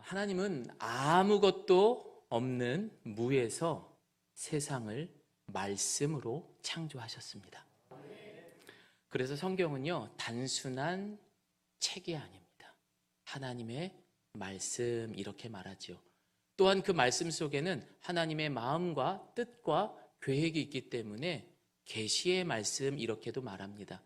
하나님은 아무것도 없는 무에서 세상을 말씀으로 창조하셨습니다. 그래서 성경은요, 단순한 책이 아닙니다. 하나님의 말씀, 이렇게 말하죠. 또한 그 말씀 속에는 하나님의 마음과 뜻과 계획이 있기 때문에 계시의 말씀, 이렇게도 말합니다.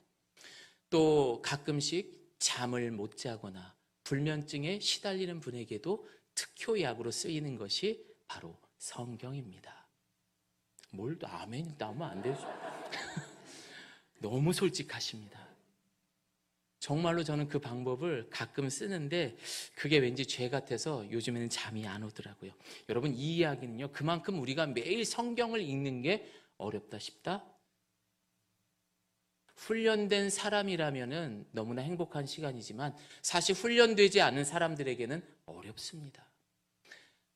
또 가끔씩 잠을 못 자거나 불면증에 시달리는 분에게도 특효약으로 쓰이는 것이 바로 성경입니다. 뭘 아멘 나오면 안 되죠. 너무 솔직하십니다. 정말로 저는 그 방법을 가끔 쓰는데 그게 왠지 죄 같아서 요즘에는 잠이 안 오더라고요. 여러분, 이 이야기는요, 그만큼 우리가 매일 성경을 읽는 게 어렵다 싶다? 훈련된 사람이라면은 너무나 행복한 시간이지만 사실 훈련되지 않은 사람들에게는 어렵습니다.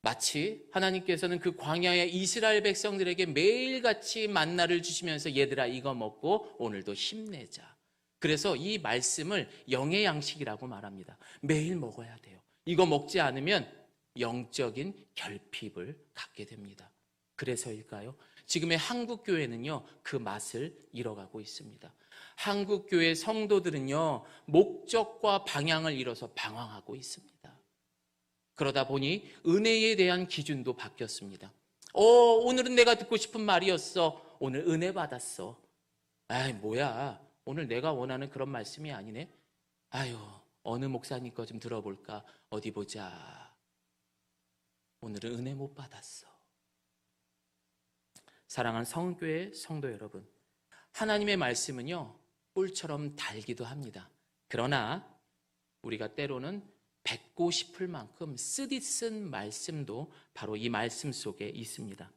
마치 하나님께서는 그 광야의 이스라엘 백성들에게 매일같이 만나를 주시면서 얘들아 이거 먹고 오늘도 힘내자. 그래서 이 말씀을 영의 양식이라고 말합니다. 매일 먹어야 돼요. 이거 먹지 않으면 영적인 결핍을 갖게 됩니다. 그래서일까요? 지금의 한국교회는요, 그 맛을 잃어가고 있습니다. 한국교회 성도들은요, 목적과 방향을 잃어서 방황하고 있습니다. 그러다 보니 은혜에 대한 기준도 바뀌었습니다. 오늘은 내가 듣고 싶은 말이었어. 오늘 은혜 받았어. 아이, 뭐야. 오늘 내가 원하는 그런 말씀이 아니네. 아유, 어느 목사님 거 좀 들어볼까? 어디 보자. 오늘은 은혜 못 받았어. 사랑하는 성교회 성도 여러분, 하나님의 말씀은요, 꿀처럼 달기도 합니다. 그러나 우리가 때로는 뱉고 싶을 만큼 쓰디쓴 말씀도 바로 이 말씀 속에 있습니다.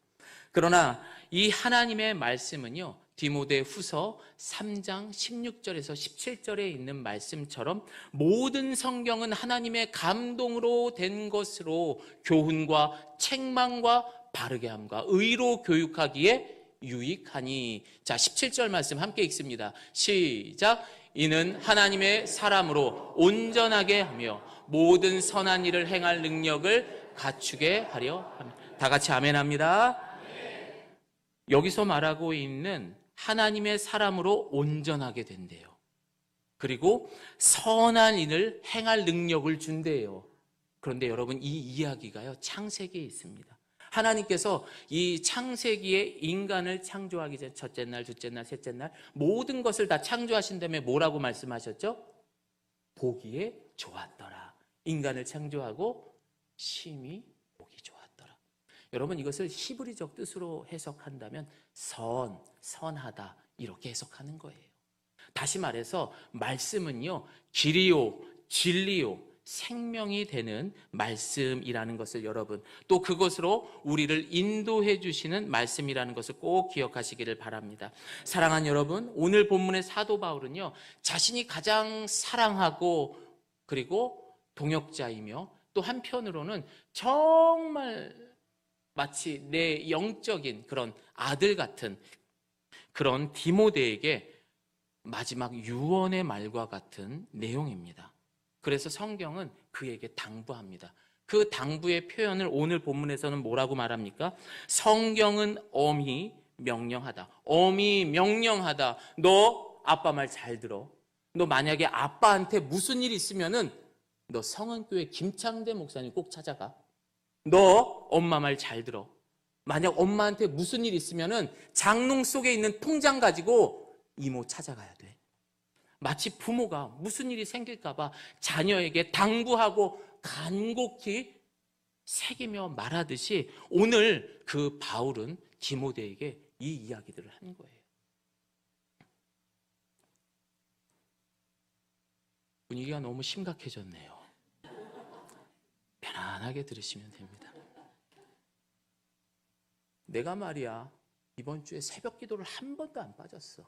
그러나 이 하나님의 말씀은요, 디모데후서 3장 16절에서 17절에 있는 말씀처럼 모든 성경은 하나님의 감동으로 된 것으로 교훈과 책망과 바르게 함과 의로 교육하기에 유익하니. 자, 17절 말씀 함께 읽습니다. 시작. 이는 하나님의 사람으로 온전하게 하며 모든 선한 일을 행할 능력을 갖추게 하려 합니다. 다 같이 아멘합니다. 여기서 말하고 있는 하나님의 사람으로 온전하게 된대요. 그리고 선한 일을 행할 능력을 준대요. 그런데 여러분, 이 이야기가요, 창세기에 있습니다. 하나님께서 이 창세기에 인간을 창조하기 전 첫째 날, 둘째 날, 셋째 날 모든 것을 다 창조하신 다음에 뭐라고 말씀하셨죠? 보기에 좋았더라. 인간을 창조하고 심히 보기 좋았더라. 여러분, 이것을 히브리적 뜻으로 해석한다면 선하다, 이렇게 해석하는 거예요. 다시 말해서 말씀은요, 길이요, 진리요, 생명이 되는 말씀이라는 것을 여러분, 또 그것으로 우리를 인도해 주시는 말씀이라는 것을 꼭 기억하시기를 바랍니다. 사랑하는 여러분, 오늘 본문의 사도 바울은요, 자신이 가장 사랑하고 그리고 동역자이며 또 한편으로는 정말 마치 내 영적인 그런 아들 같은 그런 디모데에게 마지막 유언의 말과 같은 내용입니다. 그래서 성경은 그에게 당부합니다. 그 당부의 표현을 오늘 본문에서는 뭐라고 말합니까? 성경은 엄히 명령하다. 엄히 명령하다. 너 아빠 말 잘 들어. 너 만약에 아빠한테 무슨 일 있으면은 너 성은교회 김창대 목사님 꼭 찾아가. 너 엄마 말 잘 들어. 만약 엄마한테 무슨 일 있으면은 장롱 속에 있는 통장 가지고 이모 찾아가야 돼. 마치 부모가 무슨 일이 생길까봐 자녀에게 당부하고 간곡히 새기며 말하듯이 오늘 그 바울은 디모데에게 이 이야기들을 한 거예요. 분위기가 너무 심각해졌네요. 편안하게 들으시면 됩니다. 내가 말이야, 이번 주에 새벽 기도를 한 번도 안 빠졌어.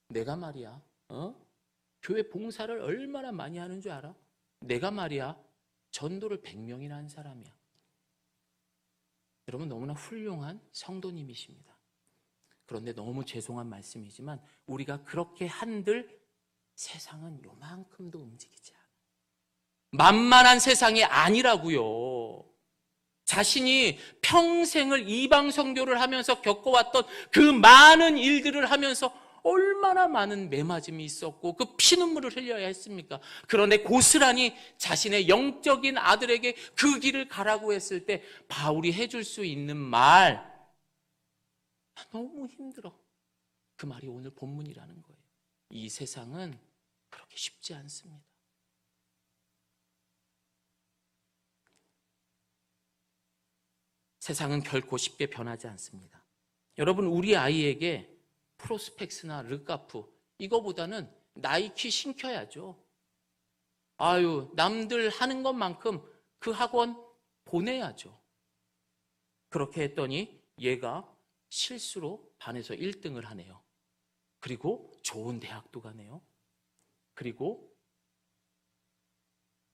내가 말이야, 교회 봉사를 얼마나 많이 하는 줄 알아? 내가 말이야, 전도를 100명이나 한 사람이야. 여러분, 너무나 훌륭한 성도님이십니다. 그런데 너무 죄송한 말씀이지만 우리가 그렇게 한들 세상은 요만큼도 움직이지 않아요. 만만한 세상이 아니라고요. 자신이 평생을 이방 선교를 하면서 겪어왔던 그 많은 일들을 하면서 얼마나 많은 매맞음이 있었고 그 피눈물을 흘려야 했습니까? 그런데 고스란히 자신의 영적인 아들에게 그 길을 가라고 했을 때 바울이 해줄 수 있는 말, 너무 힘들어. 그 말이 오늘 본문이라는 거예요. 이 세상은 그렇게 쉽지 않습니다. 세상은 결코 쉽게 변하지 않습니다. 여러분, 우리 아이에게 프로스펙스나 르카프 이거보다는 나이키 신켜야죠. 아유, 남들 하는 것만큼 그 학원 보내야죠. 그렇게 했더니 얘가 실수로 반에서 1등을 하네요. 그리고 좋은 대학도 가네요. 그리고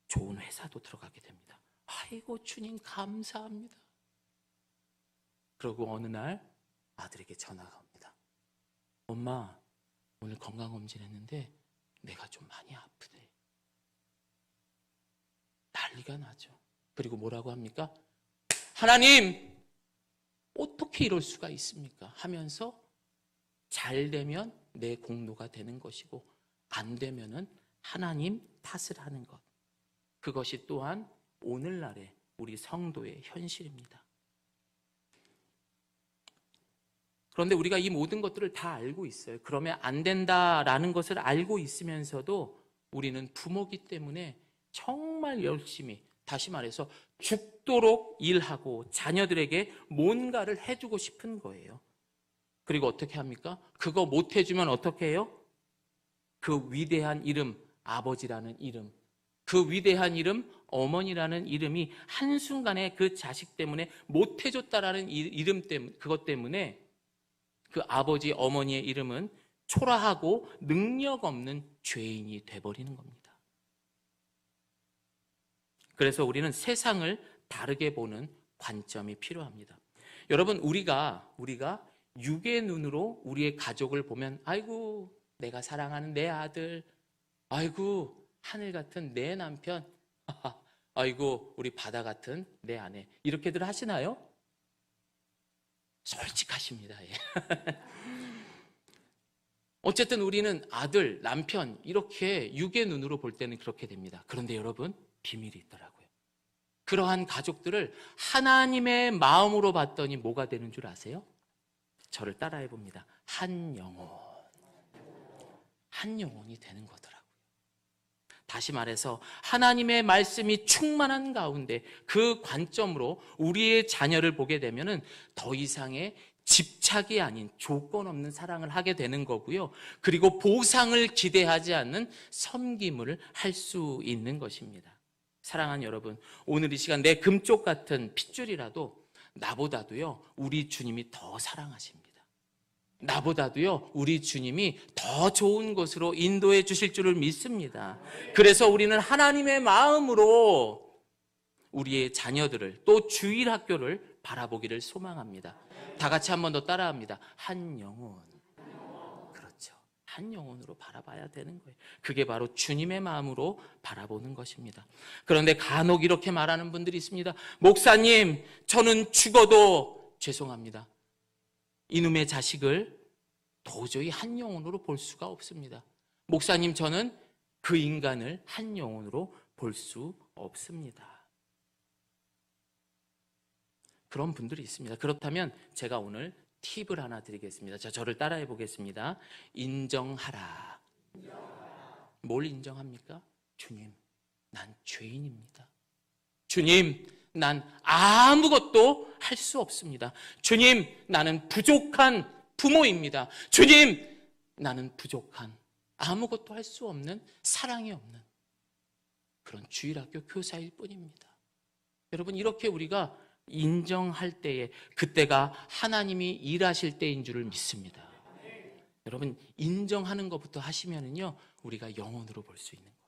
좋은 회사도 들어가게 됩니다. 아이고, 주님 감사합니다. 그리고 어느 날 아들에게 전화가 옵니다. 엄마, 오늘 건강검진 했는데 내가 좀 많이 아프대. 난리가 나죠. 그리고 뭐라고 합니까? 하나님, 어떻게 이럴 수가 있습니까? 하면서 잘 되면 내 공로가 되는 것이고 안 되면은 하나님 탓을 하는 것. 그것이 또한 오늘날의 우리 성도의 현실입니다. 그런데 우리가 이 모든 것들을 다 알고 있어요. 그러면 안 된다라는 것을 알고 있으면서도 우리는 부모기 때문에 정말 열심히, 다시 말해서 죽도록 일하고 자녀들에게 뭔가를 해주고 싶은 거예요. 그리고 어떻게 합니까? 그거 못 해주면 어떻게 해요? 그 위대한 이름, 아버지라는 이름, 그 위대한 이름, 어머니라는 이름이 한순간에 그 자식 때문에 못 해줬다라는 이름 때문에, 그것 때문에 그 아버지, 어머니의 이름은 초라하고 능력 없는 죄인이 돼버리는 겁니다. 그래서 우리는 세상을 다르게 보는 관점이 필요합니다. 여러분, 우리가 육의 눈으로 우리의 가족을 보면 아이고, 내가 사랑하는 내 아들, 아이고, 하늘 같은 내 남편, 아이고, 우리 바다 같은 내 아내, 이렇게들 하시나요? 솔직하십니다. 예. 어쨌든 우리는 아들, 남편 이렇게 육의 눈으로 볼 때는 그렇게 됩니다. 그런데 여러분, 비밀이 있더라고요. 그러한 가족들을 하나님의 마음으로 봤더니 뭐가 되는 줄 아세요? 저를 따라해 봅니다. 한 영혼이 되는 거더라고요. 다시 말해서 하나님의 말씀이 충만한 가운데 그 관점으로 우리의 자녀를 보게 되면은 더 이상의 집착이 아닌 조건 없는 사랑을 하게 되는 거고요. 그리고 보상을 기대하지 않는 섬김을 할 수 있는 것입니다. 사랑하는 여러분, 오늘 이 시간 내 금쪽 같은 핏줄이라도 나보다도요, 우리 주님이 더 사랑하십니다. 나보다도요, 우리 주님이 더 좋은 곳으로 인도해 주실 줄을 믿습니다. 그래서 우리는 하나님의 마음으로 우리의 자녀들을, 또 주일학교를 바라보기를 소망합니다. 다 같이 한 번 더 따라합니다. 한 영혼. 그렇죠. 한 영혼으로 바라봐야 되는 거예요. 그게 바로 주님의 마음으로 바라보는 것입니다. 그런데 간혹 이렇게 말하는 분들이 있습니다. 목사님, 저는 죽어도 죄송합니다. 이놈의 자식을 도저히 한 영혼으로 볼 수가 없습니다. 목사님, 저는 그 인간을 한 영혼으로 볼 수 없습니다. 그런 분들이 있습니다. 그렇다면 제가 오늘 팁을 하나 드리겠습니다. 자, 저를 따라해 보겠습니다. 인정하라. 뭘 인정합니까? 주님, 난 죄인입니다. 주님, 난 아무것도 할 수 없습니다. 주님, 나는 부족한 부모입니다. 주님, 나는 부족한, 아무것도 할 수 없는, 사랑이 없는 그런 주일학교 교사일 뿐입니다. 여러분, 이렇게 우리가 인정할 때에 그때가 하나님이 일하실 때인 줄을 믿습니다. 여러분, 인정하는 것부터 하시면은요, 우리가 영혼으로 볼 수 있는 거예요.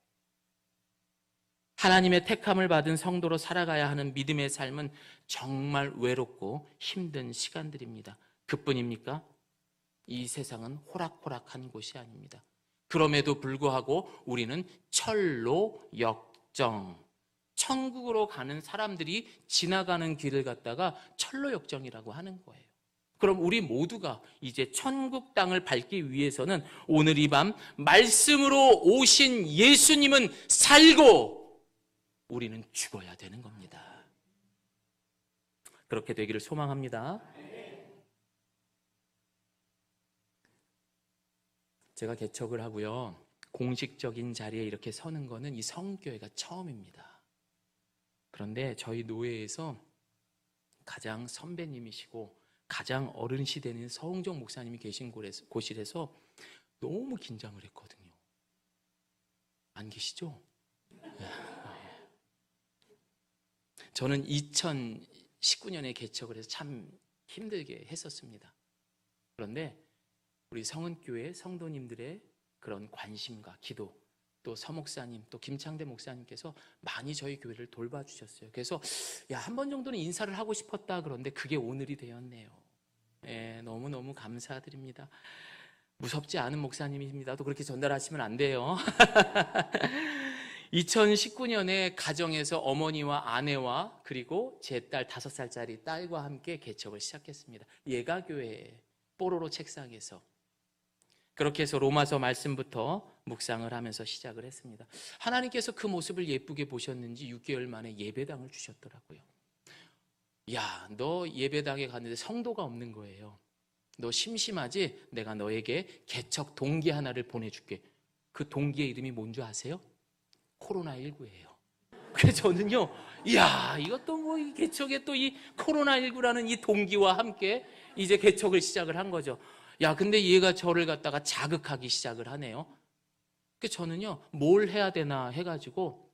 하나님의 택함을 받은 성도로 살아가야 하는 믿음의 삶은 정말 외롭고 힘든 시간들입니다. 그뿐입니까? 이 세상은 호락호락한 곳이 아닙니다. 그럼에도 불구하고 우리는 철로 역정, 천국으로 가는 사람들이 지나가는 길을 갖다가 철로 역정이라고 하는 거예요. 그럼 우리 모두가 이제 천국 땅을 밟기 위해서는 오늘 이 밤 말씀으로 오신 예수님은 살고 우리는 죽어야 되는 겁니다. 그렇게 되기를 소망합니다. 제가 개척을 하고요, 공식적인 자리에 이렇게 서는 거는 이 성교회가 처음입니다. 그런데 저희 노회에서 가장 선배님이시고 가장 어른시되는 서홍정 목사님이 계신 곳이라서 너무 긴장을 했거든요. 안 계시죠? 저는 2019년에 개척을 해서 참 힘들게 했었습니다. 그런데 우리 성은교회 성도님들의 그런 관심과 기도, 또 서목사님, 또 김창대 목사님께서 많이 저희 교회를 돌봐주셨어요. 그래서 한 번 정도는 인사를 하고 싶었다. 그런데 그게 오늘이 되었네요. 너무너무 감사드립니다. 무섭지 않은 목사님입니다. 또 그렇게 전달하시면 안 돼요. 2019년에 가정에서 어머니와 아내와 그리고 제 딸 5살짜리 딸과 함께 개척을 시작했습니다. 예가교회 뽀로로 책상에서. 그렇게 해서 로마서 말씀부터 묵상을 하면서 시작을 했습니다. 하나님께서 그 모습을 예쁘게 보셨는지 6개월 만에 예배당을 주셨더라고요. 야, 너 예배당에 갔는데 성도가 없는 거예요. 너 심심하지? 내가 너에게 개척 동기 하나를 보내줄게. 그 동기의 이름이 뭔지 아세요? 코로나19예요. 그래서 저는요, 이야, 이것도 뭐 이 개척에 또 이 코로나19라는 이 동기와 함께 이제 개척을 시작을 한 거죠. 야, 근데 얘가 저를 갖다가 자극하기 시작을 하네요. 그래서 저는요, 뭘 해야 되나 해가지고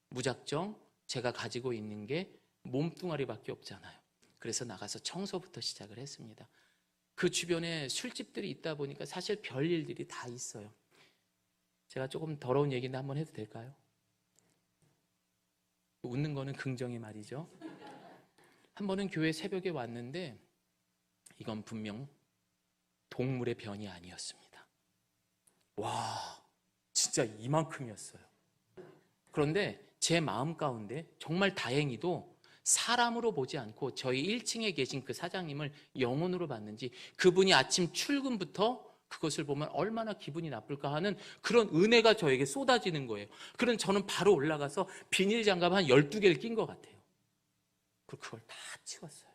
무작정 제가 가지고 있는 게 몸뚱아리밖에 없잖아요. 그래서 나가서 청소부터 시작을 했습니다. 그 주변에 술집들이 있다 보니까 사실 별일들이 다 있어요. 제가 조금 더러운 얘기인데 한번 해도 될까요? 웃는 거는 긍정의 말이죠. 한 번은 교회 새벽에 왔는데 이건 분명 동물의 변이 아니었습니다. 와, 진짜 이만큼이었어요. 그런데 제 마음 가운데 정말 다행히도 사람으로 보지 않고 저희 1층에 계신 그 사장님을 영혼으로 봤는지 그분이 아침 출근부터 그것을 보면 얼마나 기분이 나쁠까 하는 그런 은혜가 저에게 쏟아지는 거예요. 그럼 저는 바로 올라가서 비닐 장갑 한 12개를 낀 것 같아요. 그리고 그걸 다 치웠어요.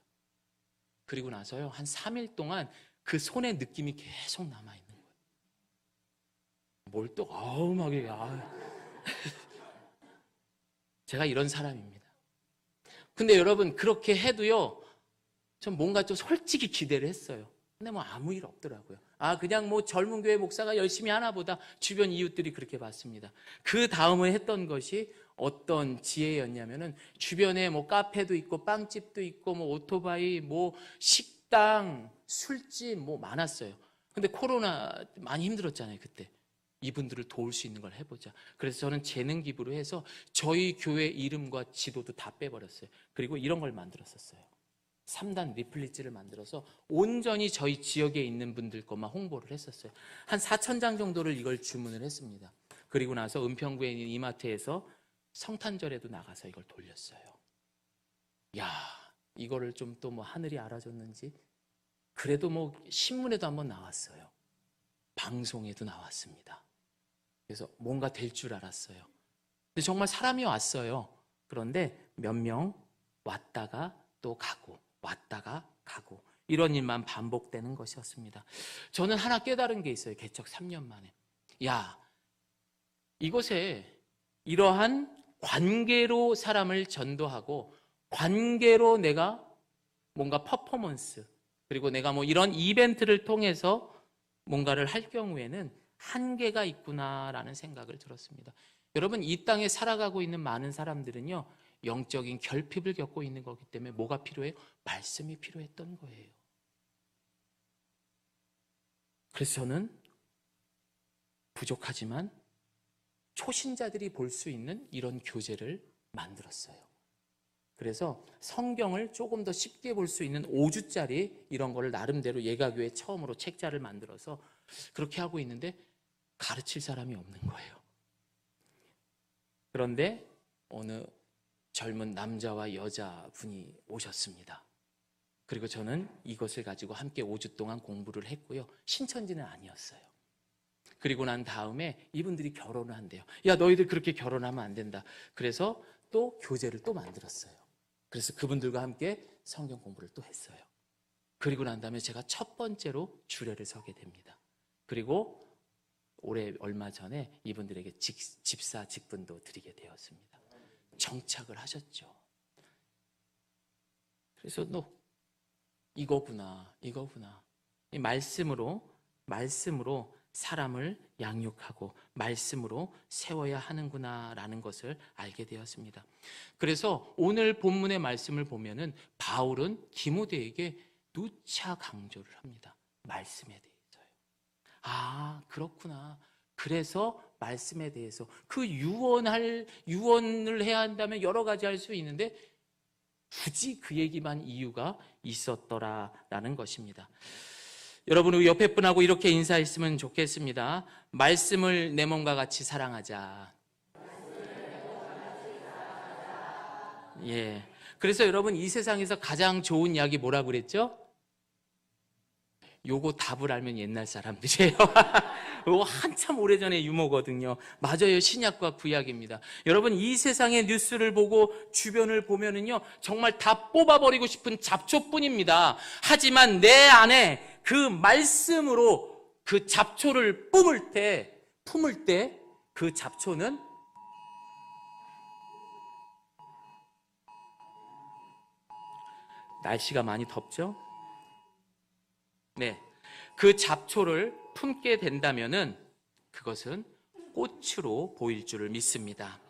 그리고 나서요, 한 3일 동안 그 손의 느낌이 계속 남아있는 거예요. 뭘 또 어마하게. 제가 이런 사람입니다. 근데 여러분, 그렇게 해도요, 전 뭔가 좀 솔직히 기대를 했어요. 근데 뭐 아무 일 없더라고요. 그냥 뭐 젊은 교회 목사가 열심히 하나 보다. 주변 이웃들이 그렇게 봤습니다. 그 다음에 했던 것이 어떤 지혜였냐면은 주변에 뭐 카페도 있고 빵집도 있고 뭐 오토바이 뭐 식당 술집 뭐 많았어요. 근데 코로나 많이 힘들었잖아요, 그때. 이분들을 도울 수 있는 걸 해보자. 그래서 저는 재능 기부로 해서 저희 교회 이름과 지도도 다 빼버렸어요. 그리고 이런 걸 만들었었어요. 3단 리플릿지를 만들어서 온전히 저희 지역에 있는 분들 것만 홍보를 했었어요. 한 4,000장 정도를 이걸 주문을 했습니다. 그리고 나서 은평구에 있는 이마트에서 성탄절에도 나가서 이걸 돌렸어요. 야, 이거를 좀 또 뭐 하늘이 알아줬는지 그래도 뭐 신문에도 한번 나왔어요. 방송에도 나왔습니다. 그래서 뭔가 될 줄 알았어요. 근데 정말 사람이 왔어요. 그런데 몇 명 왔다가 또 가고 왔다가 가고 이런 일만 반복되는 것이었습니다. 저는 하나 깨달은 게 있어요. 개척 3년 만에. 야, 이곳에 이러한 관계로 사람을 전도하고 관계로 내가 뭔가 퍼포먼스 그리고 내가 뭐 이런 이벤트를 통해서 뭔가를 할 경우에는 한계가 있구나라는 생각을 들었습니다. 여러분, 이 땅에 살아가고 있는 많은 사람들은요, 영적인 결핍을 겪고 있는 거기 때문에 뭐가 필요해요? 말씀이 필요했던 거예요. 그래서 저는 부족하지만 초신자들이 볼 수 있는 이런 교재를 만들었어요. 그래서 성경을 조금 더 쉽게 볼 수 있는 5주짜리 이런 거를 나름대로 예가교회 처음으로 책자를 만들어서 그렇게 하고 있는데 가르칠 사람이 없는 거예요. 그런데 어느 젊은 남자와 여자분이 오셨습니다. 그리고 저는 이것을 가지고 함께 5주 동안 공부를 했고요. 신천지는 아니었어요. 그리고 난 다음에 이분들이 결혼을 한대요. 야, 너희들 그렇게 결혼하면 안 된다. 그래서 또 교제를 또 만들었어요. 그래서 그분들과 함께 성경 공부를 또 했어요. 그리고 난 다음에 제가 첫 번째로 주례를 서게 됩니다. 그리고 올해 얼마 전에 이분들에게 집사 직분도 드리게 되었습니다. 정착을 하셨죠. 그래서 너 이거구나. 이 말씀으로 사람을 양육하고 말씀으로 세워야 하는구나라는 것을 알게 되었습니다. 그래서 오늘 본문의 말씀을 보면은 바울은 디모데에게 누차 강조를 합니다. 말씀에 대해서요. 아, 그렇구나. 그래서 말씀에 대해서 그 유언을 해야 한다면 여러 가지 할 수 있는데 굳이 그 얘기만 이유가 있었더라라는 것입니다. 여러분, 우리 옆에 분하고 이렇게 인사했으면 좋겠습니다. 말씀을 내 몸과 같이 사랑하자. 예. 그래서 여러분, 이 세상에서 가장 좋은 약이 뭐라고 그랬죠? 요거 답을 알면 옛날 사람들이에요. 요거 한참 오래전의 유머거든요. 맞아요. 신약과 구약입니다. 여러분, 이 세상의 뉴스를 보고 주변을 보면은요, 정말 다 뽑아버리고 싶은 잡초뿐입니다. 하지만 내 안에 그 말씀으로 그 잡초를 품을 때 그 잡초는 날씨가 많이 덥죠? 네, 그 잡초를 품게 된다면은 그것은 꽃으로 보일 줄을 믿습니다.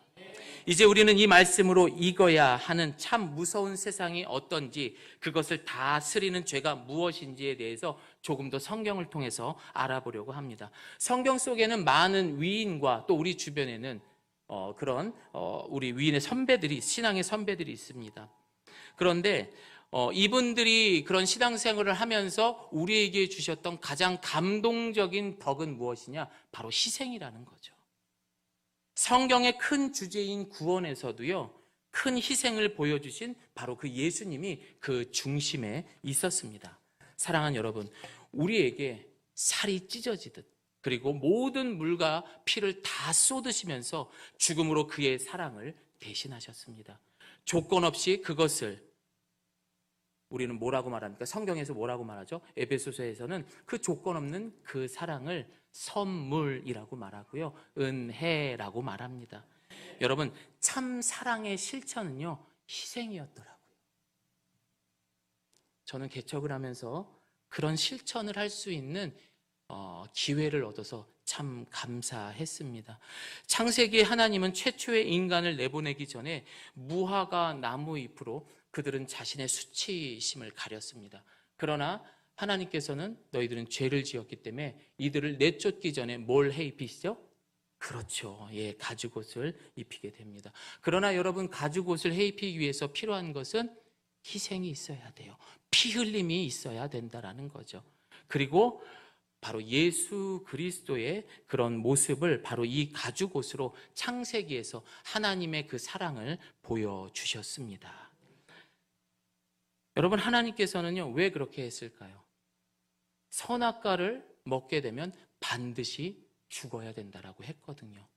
이제 우리는 이 말씀으로 익어야 하는 참 무서운 세상이 어떤지, 그것을 다스리는 죄가 무엇인지에 대해서 조금 더 성경을 통해서 알아보려고 합니다. 성경 속에는 많은 위인과 또 우리 주변에는 우리 위인의 선배들이, 신앙의 선배들이 있습니다. 그런데 이분들이 그런 신앙생활을 하면서 우리에게 주셨던 가장 감동적인 덕은 무엇이냐? 바로 희생이라는 거죠. 성경의 큰 주제인 구원에서도요, 큰 희생을 보여주신 바로 그 예수님이 그 중심에 있었습니다. 사랑하는 여러분, 우리에게 살이 찢어지듯, 그리고 모든 물과 피를 다 쏟으시면서 죽음으로 그의 사랑을 대신하셨습니다. 조건 없이 그것을 우리는 뭐라고 말합니까? 성경에서 뭐라고 말하죠? 에베소서에서는 그 조건 없는 그 사랑을 선물이라고 말하고요, 은혜라고 말합니다. 여러분, 참 사랑의 실천은요, 희생이었더라고요. 저는 개척을 하면서 그런 실천을 할 수 있는 기회를 얻어서 참 감사했습니다. 창세기에 하나님은 최초의 인간을 내보내기 전에 무화과 나무 잎으로 그들은 자신의 수치심을 가렸습니다. 그러나 하나님께서는 너희들은 죄를 지었기 때문에 이들을 내쫓기 전에 뭘 해 입히시죠? 그렇죠. 예, 가죽옷을 입히게 됩니다. 그러나 여러분, 가죽옷을 해 입히기 위해서 필요한 것은 희생이 있어야 돼요. 피 흘림이 있어야 된다라는 거죠. 그리고 바로 예수 그리스도의 그런 모습을 바로 이 가죽옷으로 창세기에서 하나님의 그 사랑을 보여주셨습니다. 여러분, 하나님께서는요, 왜 그렇게 했을까요? 선악과를 먹게 되면 반드시 죽어야 된다라고 했거든요.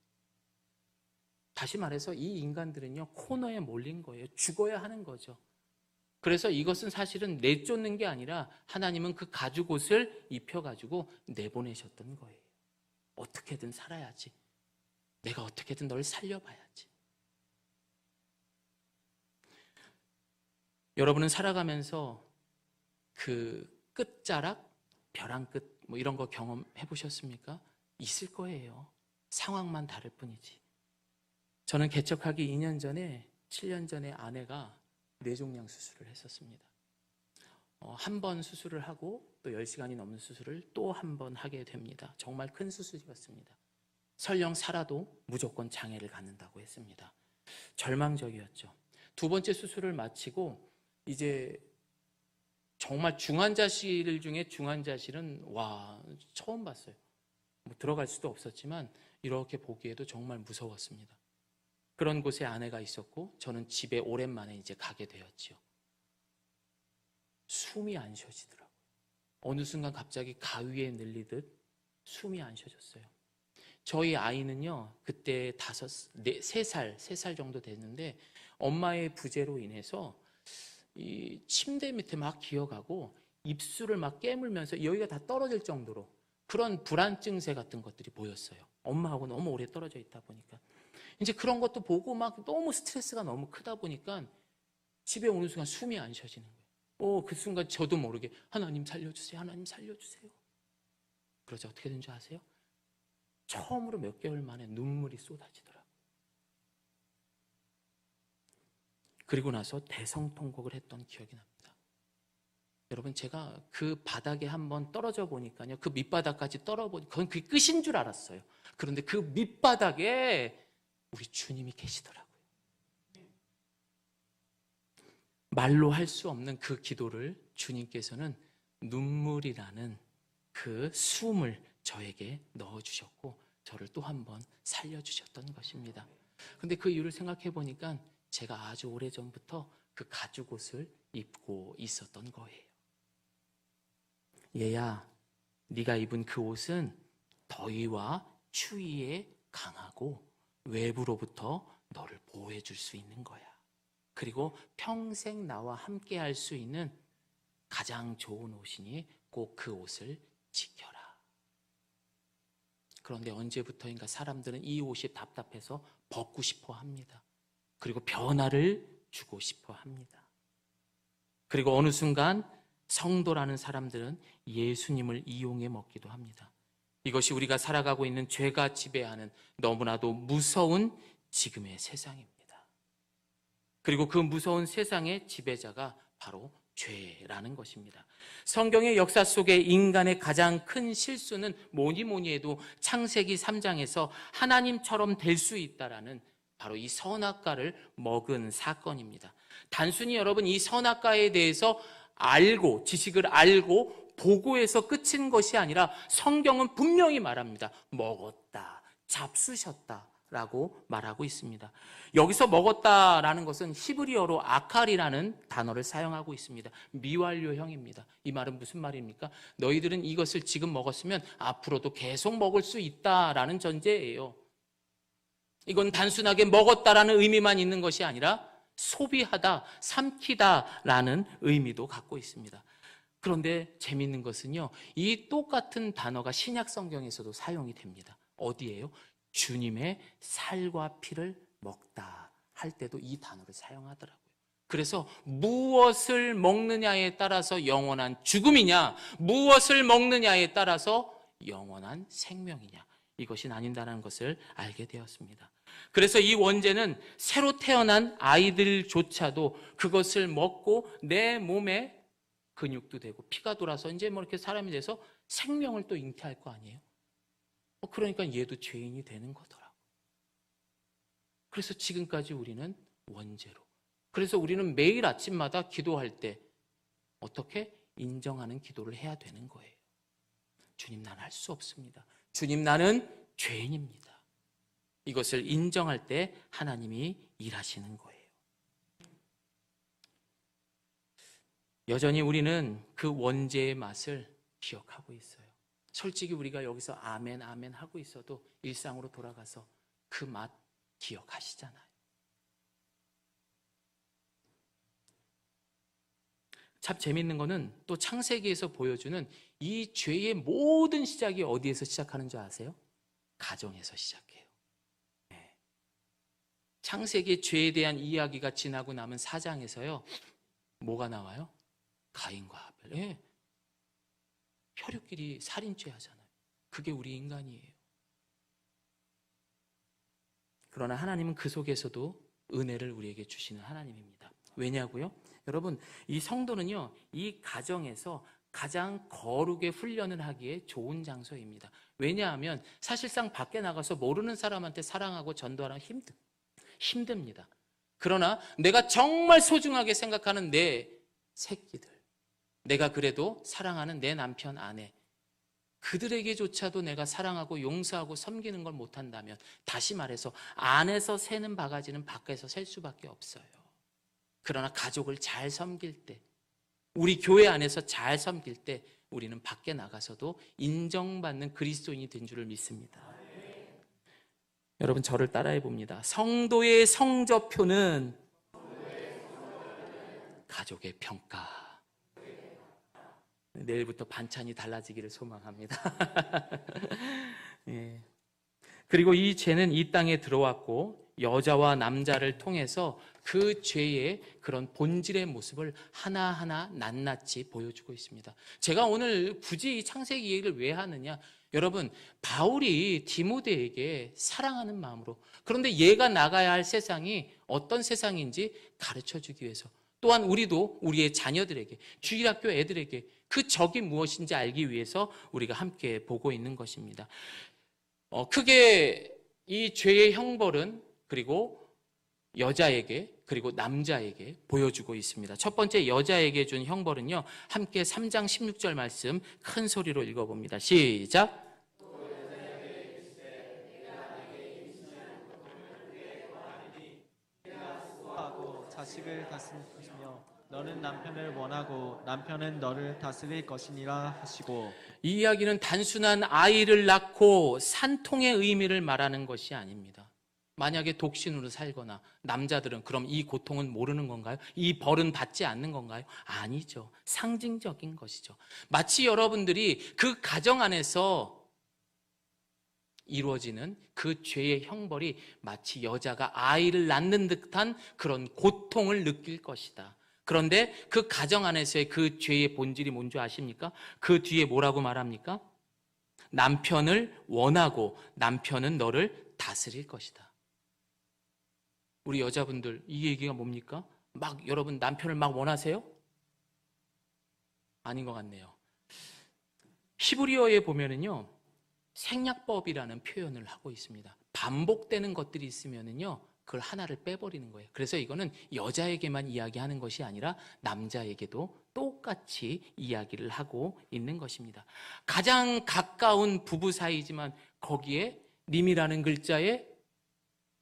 다시 말해서 이 인간들은요, 코너에 몰린 거예요. 죽어야 하는 거죠. 그래서 이것은 사실은 내쫓는 게 아니라 하나님은 그 가죽옷을 입혀가지고 내보내셨던 거예요. 어떻게든 살아야지. 내가 어떻게든 널 살려봐야지. 여러분은 살아가면서 그 끝자락, 벼랑 끝, 뭐 이런 거 경험해 보셨습니까? 있을 거예요. 상황만 다를 뿐이지. 저는 개척하기 2년 전에, 7년 전에 아내가 뇌종양 수술을 했었습니다. 한 번 수술을 하고 또 10시간이 넘는 수술을 또 한 번 하게 됩니다. 정말 큰 수술이었습니다. 설령 살아도 무조건 장애를 갖는다고 했습니다. 절망적이었죠. 두 번째 수술을 마치고 이제 정말 중환자실 중에 중환자실은 와, 처음 봤어요. 들어갈 수도 없었지만 이렇게 보기에도 정말 무서웠습니다. 그런 곳에 아내가 있었고 저는 집에 오랜만에 이제 가게 되었지요. 숨이 안 쉬어지더라고요. 어느 순간 갑자기 가위에 늘리듯 숨이 안 쉬어졌어요. 저희 아이는요, 그때 3살 정도 됐는데 엄마의 부재로 인해서 이 침대 밑에 막 기어가고 입술을 막 깨물면서 여기가 다 떨어질 정도로 그런 불안 증세 같은 것들이 보였어요. 엄마하고 너무 오래 떨어져 있다 보니까. 이제 그런 것도 보고 막 너무 스트레스가 너무 크다 보니까 집에 오는 순간 숨이 안 쉬어지는 거예요. 그 순간 저도 모르게 하나님 살려주세요. 하나님 살려주세요. 그러자 어떻게 된 줄 아세요? 처음으로 몇 개월 만에 눈물이 쏟아지더라고요. 그리고 나서 대성통곡을 했던 기억이 납니다. 여러분, 제가 그 바닥에 한번 떨어져 보니까요, 그 밑바닥까지 떨어보니 그건 그게 끝인 줄 알았어요. 그런데 그 밑바닥에 우리 주님이 계시더라고요. 말로 할 수 없는 그 기도를 주님께서는 눈물이라는 그 숨을 저에게 넣어주셨고 저를 또 한 번 살려주셨던 것입니다. 그런데 그 이유를 생각해 보니까 제가 아주 오래전부터 그 가죽옷을 입고 있었던 거예요. 얘야, 네가 입은 그 옷은 더위와 추위에 강하고 외부로부터 너를 보호해 줄 수 있는 거야. 그리고 평생 나와 함께 할 수 있는 가장 좋은 옷이니 꼭 그 옷을 지켜라. 그런데 언제부터인가 사람들은 이 옷이 답답해서 벗고 싶어 합니다. 그리고 변화를 주고 싶어 합니다. 그리고 어느 순간 성도라는 사람들은 예수님을 이용해 먹기도 합니다. 이것이 우리가 살아가고 있는 죄가 지배하는 너무나도 무서운 지금의 세상입니다. 그리고 그 무서운 세상의 지배자가 바로 죄라는 것입니다. 성경의 역사 속에 인간의 가장 큰 실수는 뭐니 해도 창세기 3장에서 하나님처럼 될 수 있다라는 바로 이 선악과를 먹은 사건입니다. 단순히 여러분 이 선악과에 대해서 알고 지식을 알고 보고해서 끝인 것이 아니라 성경은 분명히 말합니다. 먹었다, 잡수셨다라고 말하고 있습니다. 여기서 먹었다라는 것은 히브리어로 아칼이라는 단어를 사용하고 있습니다. 미완료형입니다. 이 말은 무슨 말입니까? 너희들은 이것을 지금 먹었으면 앞으로도 계속 먹을 수 있다라는 전제예요. 이건 단순하게 먹었다라는 의미만 있는 것이 아니라 소비하다, 삼키다라는 의미도 갖고 있습니다. 그런데 재미있는 것은요, 이 똑같은 단어가 신약 성경에서도 사용이 됩니다. 어디예요? 주님의 살과 피를 먹다 할 때도 이 단어를 사용하더라고요. 그래서 무엇을 먹느냐에 따라서 영원한 죽음이냐, 무엇을 먹느냐에 따라서 영원한 생명이냐, 이것이 나뉜다는 것을 알게 되었습니다. 그래서 이 원죄는 새로 태어난 아이들조차도 그것을 먹고 내 몸에 근육도 되고 피가 돌아서 이제 뭐 이렇게 사람이 돼서 생명을 또 잉태할 거 아니에요? 그러니까 얘도 죄인이 되는 거더라고. 그래서 지금까지 우리는 원죄로. 그래서 우리는 매일 아침마다 기도할 때 어떻게 인정하는 기도를 해야 되는 거예요. 주님, 나는 할 수 없습니다. 주님, 나는 죄인입니다. 이것을 인정할 때 하나님이 일하시는 거예요. 여전히 우리는 그 원죄의 맛을 기억하고 있어요. 솔직히 우리가 여기서 아멘 아멘 하고 있어도 일상으로 돌아가서 그 맛 기억하시잖아요. 참 재밌는 거는 또 창세기에서 보여주는 이 죄의 모든 시작이 어디에서 시작하는 줄 아세요? 가정에서 시작해요. 네. 창세기의 죄에 대한 이야기가 지나고 남은 4장에서요 뭐가 나와요? 가인과 아벨. 네. 혈육끼리 살인죄 하잖아요. 그게 우리 인간이에요. 그러나 하나님은 그 속에서도 은혜를 우리에게 주시는 하나님입니다. 왜냐고요? 여러분, 이 성도는요, 이 가정에서 가장 거룩의 훈련을 하기에 좋은 장소입니다. 왜냐하면 사실상 밖에 나가서 모르는 사람한테 사랑하고 전도하는 힘듭니다. 그러나 내가 정말 소중하게 생각하는 내 새끼들, 내가 그래도 사랑하는 내 남편, 아내, 그들에게조차도 내가 사랑하고 용서하고 섬기는 걸 못한다면, 다시 말해서 안에서 새는 바가지는 밖에서 셀 수밖에 없어요. 그러나 가족을 잘 섬길 때, 우리 교회 안에서 잘 섬길 때 우리는 밖에 나가서도 인정받는 그리스도인이 된 줄을 믿습니다. 여러분, 저를 따라해 봅니다. 성도의 성적표는 가족의 평가. 내일부터 반찬이 달라지기를 소망합니다. 예. 그리고 이 죄는 이 땅에 들어왔고 여자와 남자를 통해서 그 죄의 그런 본질의 모습을 하나하나 낱낱이 보여주고 있습니다. 제가 오늘 굳이 이 창세기 얘기를 왜 하느냐? 여러분, 바울이 디모데에게 사랑하는 마음으로, 그런데 얘가 나가야 할 세상이 어떤 세상인지 가르쳐주기 위해서, 또한 우리도 우리의 자녀들에게, 주일학교 애들에게 그 적이 무엇인지 알기 위해서 우리가 함께 보고 있는 것입니다. 크게 이 죄의 형벌은 그리고 여자에게 그리고 남자에게 보여주고 있습니다. 첫 번째, 여자에게 준 형벌은요, 함께 3장 16절 말씀 큰 소리로 읽어봅니다. 시작. 하고 자식을 다스릴 것이며 너는 남편을 원하고 남편은 너를 다스릴 것이니라 하시고. 이 이야기는 단순한 아이를 낳고 산통의 의미를 말하는 것이 아닙니다. 만약에 독신으로 살거나 남자들은 그럼 이 고통은 모르는 건가요? 이 벌은 받지 않는 건가요? 아니죠. 상징적인 것이죠. 마치 여러분들이 그 가정 안에서 이루어지는 그 죄의 형벌이 마치 여자가 아이를 낳는 듯한 그런 고통을 느낄 것이다. 그런데 그 가정 안에서의 그 죄의 본질이 뭔지 아십니까? 그 뒤에 뭐라고 말합니까? 남편을 원하고 남편은 너를 다스릴 것이다. 우리 여자분들, 이 얘기가 뭡니까? 막 여러분 남편을 막 원하세요? 아닌 것 같네요. 히브리어에 보면은요, 생략법이라는 표현을 하고 있습니다. 반복되는 것들이 있으면은요, 그걸 하나를 빼버리는 거예요. 그래서 이거는 여자에게만 이야기하는 것이 아니라 남자에게도 똑같이 이야기를 하고 있는 것입니다. 가장 가까운 부부 사이지만 거기에 님이라는 글자에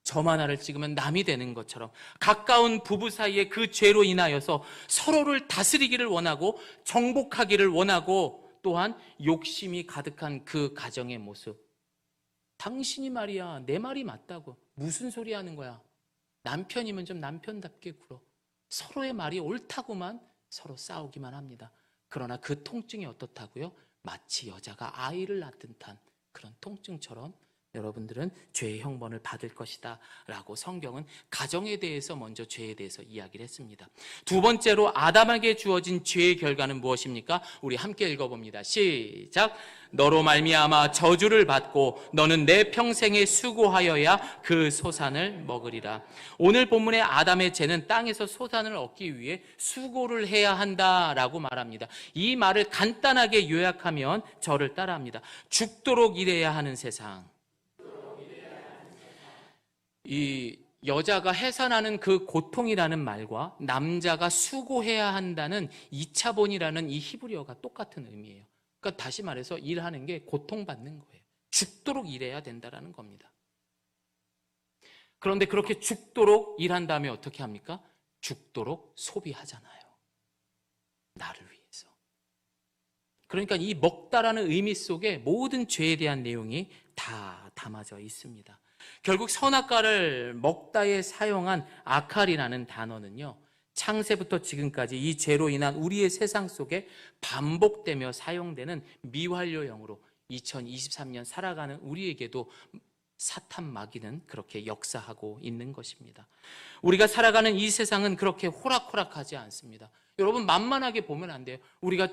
점 하나를 찍으면 남이 되는 것처럼 가까운 부부 사이에 그 죄로 인하여서 서로를 다스리기를 원하고 정복하기를 원하고 또한 욕심이 가득한 그 가정의 모습. 당신이 말이야, 내 말이 맞다고. 무슨 소리 하는 거야? 남편이면 좀 남편답게 굴어. 서로의 말이 옳다고만 서로 싸우기만 합니다. 그러나 그 통증이 어떻다고요? 마치 여자가 아이를 낳은 듯한 그런 통증처럼 여러분들은 죄의 형벌을 받을 것이다 라고 성경은 가정에 대해서 먼저 죄에 대해서 이야기를 했습니다. 두 번째로 아담에게 주어진 죄의 결과는 무엇입니까? 우리 함께 읽어봅니다. 시작. 너로 말미암아 저주를 받고 너는 내 평생에 수고하여야 그 소산을 먹으리라. 오늘 본문의 아담의 죄는 땅에서 소산을 얻기 위해 수고를 해야 한다라고 말합니다. 이 말을 간단하게 요약하면 저를 따라합니다. 죽도록 일해야 하는 세상. 이 여자가 해산하는 그 고통이라는 말과 남자가 수고해야 한다는 이차본이라는 이 히브리어가 똑같은 의미예요. 그러니까 다시 말해서 일하는 게 고통받는 거예요. 죽도록 일해야 된다는 겁니다. 그런데 그렇게 죽도록 일한 다음에 어떻게 합니까? 죽도록 소비하잖아요. 나를 위해서. 그러니까 이 먹다라는 의미 속에 모든 죄에 대한 내용이 다 담아져 있습니다. 결국 선악과를 먹다에 사용한 아칼이라는 단어는요, 창세부터 지금까지 이 죄로 인한 우리의 세상 속에 반복되며 사용되는 미완료형으로 2023년 살아가는 우리에게도 사탄 마귀는 그렇게 역사하고 있는 것입니다. 우리가 살아가는 이 세상은 그렇게 호락호락하지 않습니다. 여러분, 만만하게 보면 안 돼요. 우리가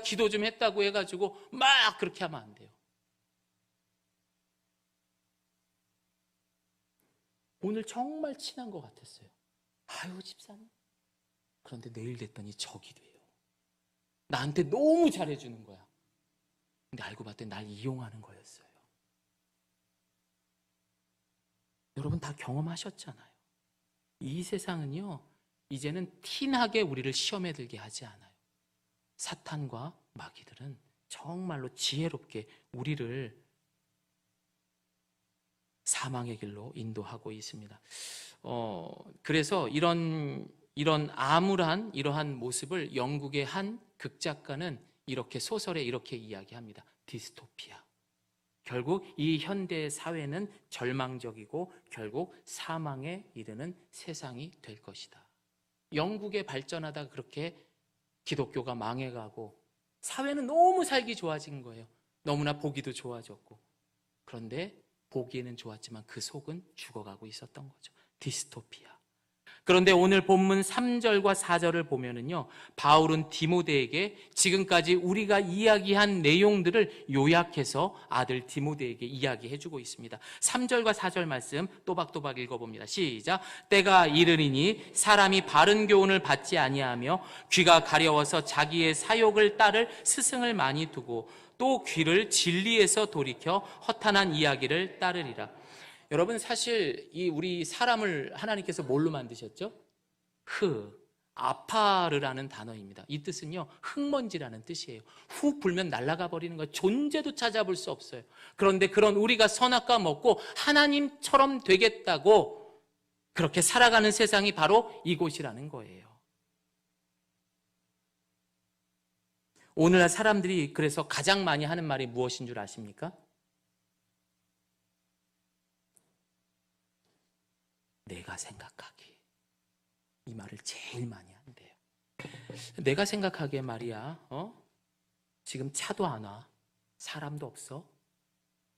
기도 좀 했다고 해가지고 막 그렇게 하면 안 돼요. 오늘 정말 친한 것 같았어요. 아유, 집사님. 그런데 내일 됐더니 적이 돼요. 나한테 너무 잘해주는 거야. 근데 알고 봤더니 날 이용하는 거였어요. 여러분 다 경험하셨잖아요. 이 세상은요, 이제는 티나게 우리를 시험에 들게 하지 않아요. 사탄과 마귀들은 정말로 지혜롭게 우리를 사망의 길로 인도하고 있습니다. 그래서 이런 암울한 이러한 모습을 영국의 한 극작가는 이렇게 소설에 이렇게 이야기합니다. 디스토피아. 결국 이 현대 사회는 절망적이고 결국 사망에 이르는 세상이 될 것이다. 영국에 발전하다 그렇게 기독교가 망해가고 사회는 너무 살기 좋아진 거예요. 너무나 보기도 좋아졌고. 그런데 보기에는 좋았지만 그 속은 죽어가고 있었던 거죠. 디스토피아. 그런데 오늘 본문 3절과 4절을 보면은요, 바울은 디모데에게 지금까지 우리가 이야기한 내용들을 요약해서 아들 디모데에게 이야기해주고 있습니다. 3절과 4절 말씀 또박또박 읽어봅니다. 시작. 때가 이르리니 사람이 바른 교훈을 받지 아니하며 귀가 가려워서 자기의 사욕을 따를 스승을 많이 두고 또 귀를 진리에서 돌이켜 허탄한 이야기를 따르리라. 여러분, 사실 우리 사람을 하나님께서 뭘로 만드셨죠? 아파르라는 단어입니다. 이 뜻은요, 흙먼지라는 뜻이에요. 훅 불면 날아가 버리는 거, 존재도 찾아볼 수 없어요. 그런데 그런 우리가 선악과 먹고 하나님처럼 되겠다고 그렇게 살아가는 세상이 바로 이곳이라는 거예요. 오늘날 사람들이 그래서 가장 많이 하는 말이 무엇인 줄 아십니까? 내가 생각하기. 이 말을 제일 많이 한대요. 내가 생각하기에 말이야, 지금 차도 안 와. 사람도 없어.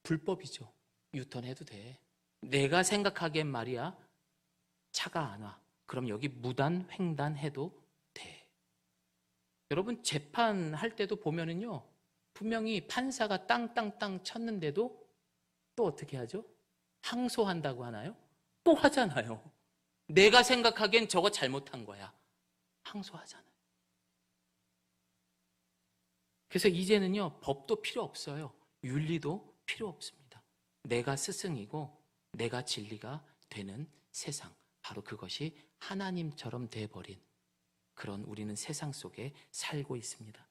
불법이죠. 유턴해도 돼. 내가 생각하기엔 말이야, 차가 안 와. 그럼 여기 무단 횡단해도 돼. 여러분, 재판할 때도 보면은요, 분명히 판사가 땅땅땅 쳤는데도 또 어떻게 하죠? 항소한다고 하나요? 또 하잖아요. 내가 생각하기엔 저거 잘못한 거야. 항소하잖아요. 그래서 이제는요, 법도 필요 없어요. 윤리도 필요 없습니다. 내가 스승이고 내가 진리가 되는 세상, 바로 그것이 하나님처럼 돼버린 그런 우리는 세상 속에 살고 있습니다.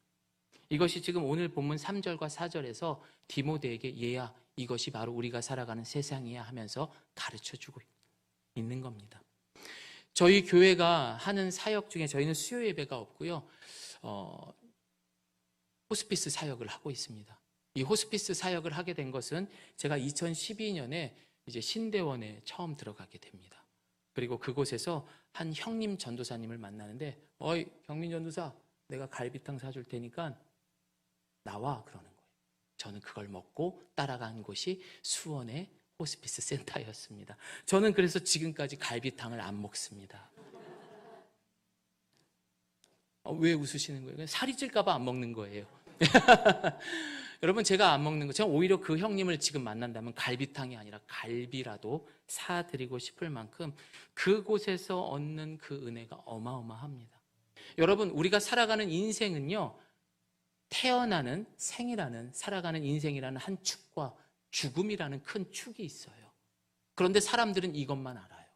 이것이 지금 오늘 본문 3절과 4절에서 디모데에게 얘야, 이것이 바로 우리가 살아가는 세상이야 하면서 가르쳐주고 있는 겁니다. 저희 교회가 하는 사역 중에 저희는 수요 예배가 없고요, 호스피스 사역을 하고 있습니다. 이 호스피스 사역을 하게 된 것은 제가 2012년에 이제 신대원에 처음 들어가게 됩니다. 그리고 그곳에서 한 형님 전도사님을 만나는데, 어이 경민 전도사, 내가 갈비탕 사줄 테니까 나와, 그러는 거예요. 저는 그걸 먹고 따라간 곳이 수원의 호스피스 센터였습니다. 저는 그래서 지금까지 갈비탕을 안 먹습니다. 왜 웃으시는 거예요? 살이 찔까 봐 안 먹는 거예요. 여러분, 제가 안 먹는 거, 제가 오히려 그 형님을 지금 만난다면 갈비탕이 아니라 갈비라도 사드리고 싶을 만큼 그곳에서 얻는 그 은혜가 어마어마합니다. 여러분, 우리가 살아가는 인생은요, 태어나는 생이라는, 살아가는 인생이라는 한 축과 죽음이라는 큰 축이 있어요. 그런데 사람들은 이것만 알아요.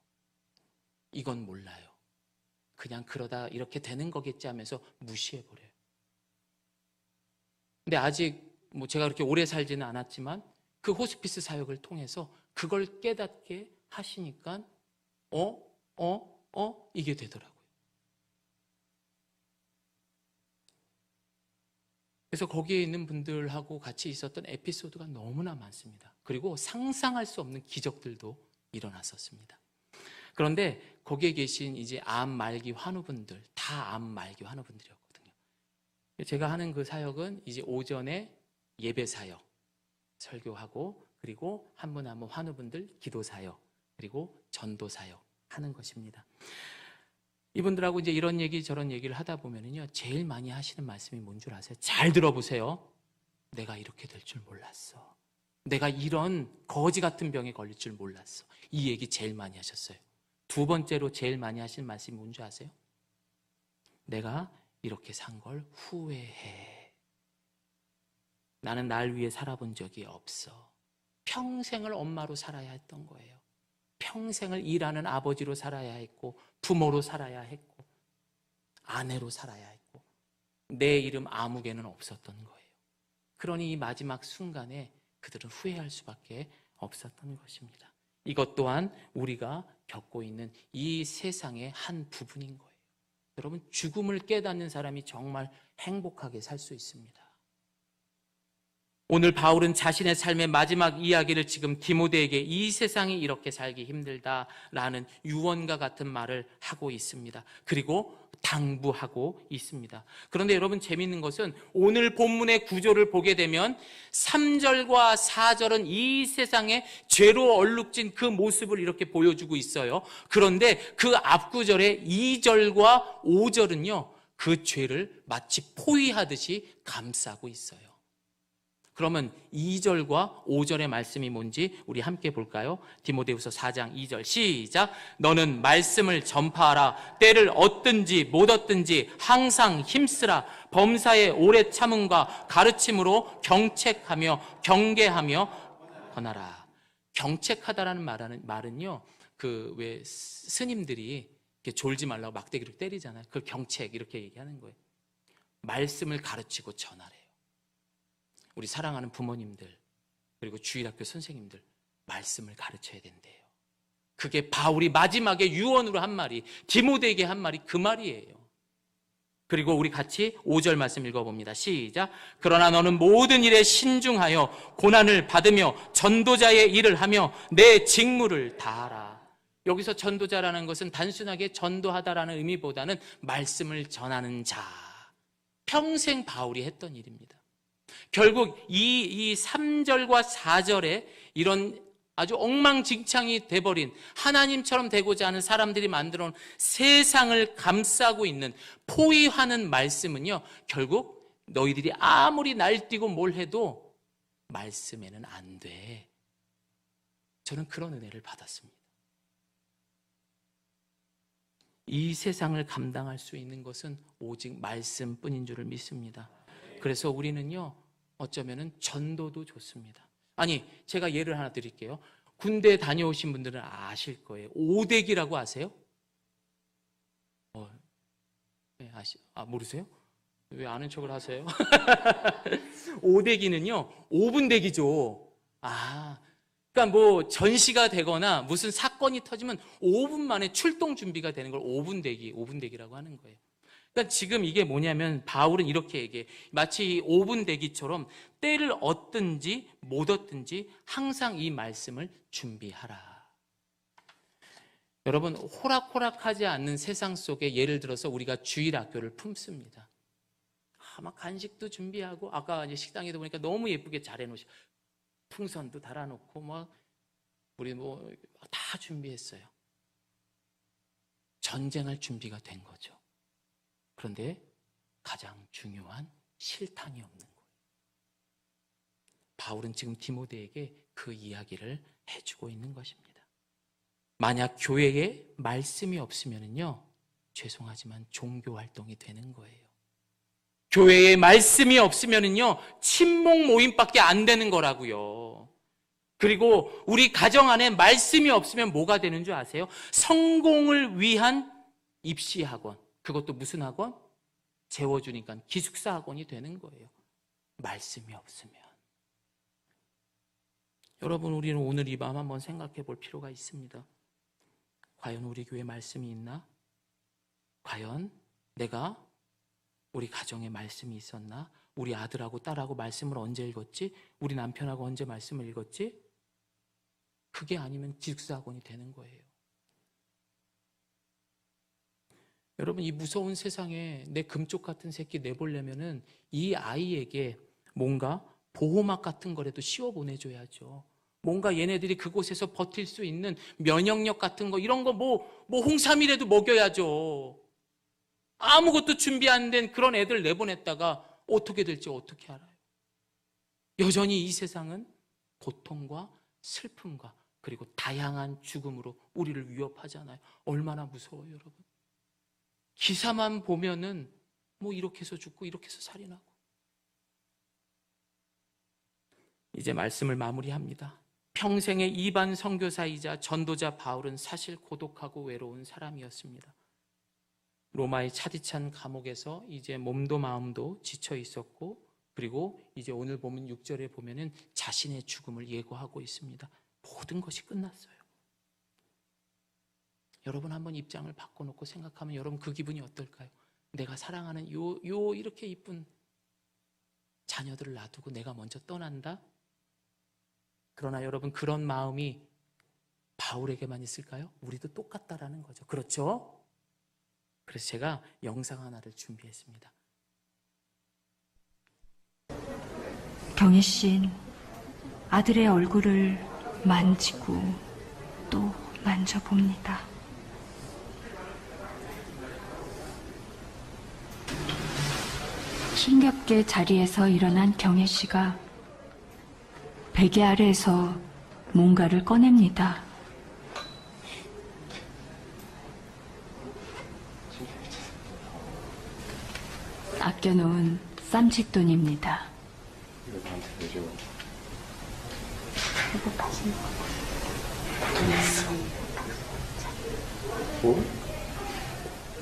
이건 몰라요. 그냥 그러다 이렇게 되는 거겠지 하면서 무시해버려요. 근데 아직 제가 그렇게 오래 살지는 않았지만 그 호스피스 사역을 통해서 그걸 깨닫게 하시니까 이게 되더라고요. 그래서 거기에 있는 분들하고 같이 있었던 에피소드가 너무나 많습니다. 그리고 상상할 수 없는 기적들도 일어났었습니다. 그런데 거기에 계신 이제 암 말기 환우분들, 다 암 말기 환우분들이었거든요. 제가 하는 그 사역은 이제 오전에 예배 사역, 설교하고, 그리고 한 분 한 분 환우분들 기도 사역, 그리고 전도 사역 하는 것입니다. 이분들하고 이제 이런 얘기 저런 얘기를 하다 보면은요, 제일 많이 하시는 말씀이 뭔 줄 아세요? 잘 들어보세요. 내가 이렇게 될 줄 몰랐어. 내가 이런 거지 같은 병에 걸릴 줄 몰랐어. 이 얘기 제일 많이 하셨어요. 두 번째로 제일 많이 하시는 말씀이 뭔 줄 아세요? 내가 이렇게 산 걸 후회해. 나는 날 위해 살아본 적이 없어. 평생을 엄마로 살아야 했던 거예요. 평생을 일하는 아버지로 살아야 했고, 부모로 살아야 했고, 아내로 살아야 했고, 내 이름 아무개는 없었던 거예요. 그러니 이 마지막 순간에 그들은 후회할 수밖에 없었던 것입니다. 이것 또한 우리가 겪고 있는 이 세상의 한 부분인 거예요. 여러분, 죽음을 깨닫는 사람이 정말 행복하게 살 수 있습니다. 오늘 바울은 자신의 삶의 마지막 이야기를 지금 디모데에게 이 세상이 이렇게 살기 힘들다라는 유언과 같은 말을 하고 있습니다. 그리고 당부하고 있습니다. 그런데 여러분, 재미있는 것은 오늘 본문의 구조를 보게 되면 3절과 4절은 이 세상의 죄로 얼룩진 그 모습을 이렇게 보여주고 있어요. 그런데 그 앞구절의 2절과 5절은요, 그 죄를 마치 포위하듯이 감싸고 있어요. 그러면 2절과 5절의 말씀이 뭔지 우리 함께 볼까요? 디모데후서 4장 2절 시작. 너는 말씀을 전파하라. 때를 얻든지 못 얻든지 항상 힘쓰라. 범사에 오래 참음과 가르침으로 경책하며 경계하며 권하라. 경책하다라는 말은요, 그 왜 스님들이 이렇게 졸지 말라고 막대기로 때리잖아요. 그 경책 이렇게 얘기하는 거예요. 말씀을 가르치고 전하래요. 우리 사랑하는 부모님들, 그리고 주일학교 선생님들, 말씀을 가르쳐야 된대요. 그게 바울이 마지막에 유언으로 한 말이, 디모데에게 한 말이 그 말이에요. 그리고 우리 같이 5절 말씀 읽어봅니다. 시작. 그러나 너는 모든 일에 신중하여 고난을 받으며 전도자의 일을 하며 내 직무를 다하라. 여기서 전도자라는 것은 단순하게 전도하다라는 의미보다는 말씀을 전하는 자, 평생 바울이 했던 일입니다. 결국 이 3절과 4절에 이런 아주 엉망진창이 돼버린, 하나님처럼 되고자 하는 사람들이 만들어 놓은 세상을 감싸고 있는, 포위하는 말씀은요, 결국 너희들이 아무리 날뛰고 뭘 해도 말씀에는 안 돼. 저는 그런 은혜를 받았습니다. 이 세상을 감당할 수 있는 것은 오직 말씀뿐인 줄을 믿습니다. 그래서 우리는요, 어쩌면은 전도도 좋습니다. 아니, 제가 예를 하나 드릴게요. 군대 다녀오신 분들은 아실 거예요. 오대기라고 아세요? 네, 모르세요? 왜 아는 척을 하세요? 오대기는요, 5분 대기죠. 그러니까 뭐 전시가 되거나 무슨 사건이 터지면 5분 만에 출동 준비가 되는 걸 5분 대기라고 하는 거예요. 그러니까 지금 이게 뭐냐면 바울은 이렇게 얘기해. 마치 5분 대기처럼 때를 얻든지 못 얻든지 항상 이 말씀을 준비하라. 여러분, 호락호락하지 않는 세상 속에 예를 들어서 우리가 주일학교를 품습니다. 막 간식도 준비하고, 아까 이제 식당에도 보니까 너무 예쁘게 잘 해놓으셔. 풍선도 달아놓고 막 우리 뭐 다 준비했어요. 전쟁할 준비가 된 거죠. 그런데 가장 중요한 실탄이 없는 거예요. 바울은 지금 디모데에게 그 이야기를 해주고 있는 것입니다. 만약 교회에 말씀이 없으면요, 죄송하지만 종교 활동이 되는 거예요. 교회에 말씀이 없으면요, 친목 모임밖에 안 되는 거라고요. 그리고 우리 가정 안에 말씀이 없으면 뭐가 되는 줄 아세요? 성공을 위한 입시학원. 그것도 무슨 학원? 재워주니까 기숙사 학원이 되는 거예요. 말씀이 없으면. 여러분, 우리는 오늘 이 밤 한번 생각해 볼 필요가 있습니다. 과연 우리 교회에 말씀이 있나? 과연 내가 우리 가정에 말씀이 있었나? 우리 아들하고 딸하고 말씀을 언제 읽었지? 우리 남편하고 언제 말씀을 읽었지? 그게 아니면 기숙사 학원이 되는 거예요. 여러분, 이 무서운 세상에 내 금쪽 같은 새끼 내보려면은 이 아이에게 뭔가 보호막 같은 거라도 씌워 보내줘야죠. 뭔가 얘네들이 그곳에서 버틸 수 있는 면역력 같은 거, 이런 거 뭐 홍삼이라도 먹여야죠. 아무것도 준비 안 된 그런 애들 내보냈다가 어떻게 될지 어떻게 알아요? 여전히 이 세상은 고통과 슬픔과 그리고 다양한 죽음으로 우리를 위협하잖아요. 얼마나 무서워요, 여러분. 기사만 보면은 뭐 이렇게 해서 죽고 이렇게 해서 살인하고. 이제 말씀을 마무리합니다. 평생의 이반 선교사이자 전도자 바울은 사실 고독하고 외로운 사람이었습니다. 로마의 차디찬 감옥에서 이제 몸도 마음도 지쳐 있었고, 그리고 이제 오늘 보면 6절에 보면은 자신의 죽음을 예고하고 있습니다. 모든 것이 끝났어요. 여러분 한번 입장을 바꿔놓고 생각하면 여러분 그 기분이 어떨까요? 내가 사랑하는 요 이렇게 이쁜 자녀들을 놔두고 내가 먼저 떠난다? 그러나 여러분 그런 마음이 바울에게만 있을까요? 우리도 똑같다라는 거죠. 그렇죠? 그래서 제가 영상 하나를 준비했습니다. 경혜 씨는 아들의 얼굴을 만지고 또 만져봅니다. 힘겹게 자리에서 일어난 경혜 씨가 베개 아래에서 뭔가를 꺼냅니다. 아껴놓은 쌈짓돈입니다. 이거 나한테 내줘. 뭐?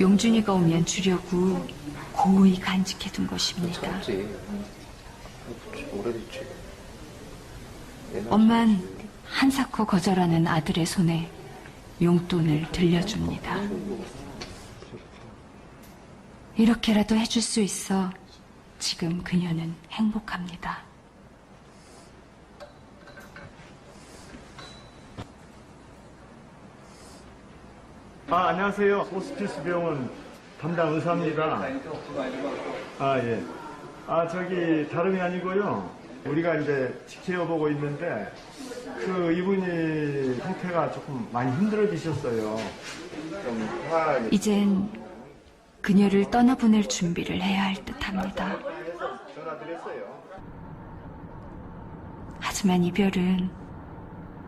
용준이가 오면 주려고 고이 간직해둔 것입니다. 참지. 오래됐지. 엄만 한사코 거절하는 아들의 손에 용돈을 들려줍니다. 이렇게라도 해줄 수 있어 지금 그녀는 행복합니다. 안녕하세요. 호스피스 병원 담당 의사입니다. 예. 저기 다름이 아니고요. 우리가 이제 지켜보고 있는데 그 이분이 상태가 조금 많이 힘들어지셨어요. 이젠 그녀를 떠나보낼 준비를 해야 할 듯합니다. 전화드렸어요. 하지만 이별은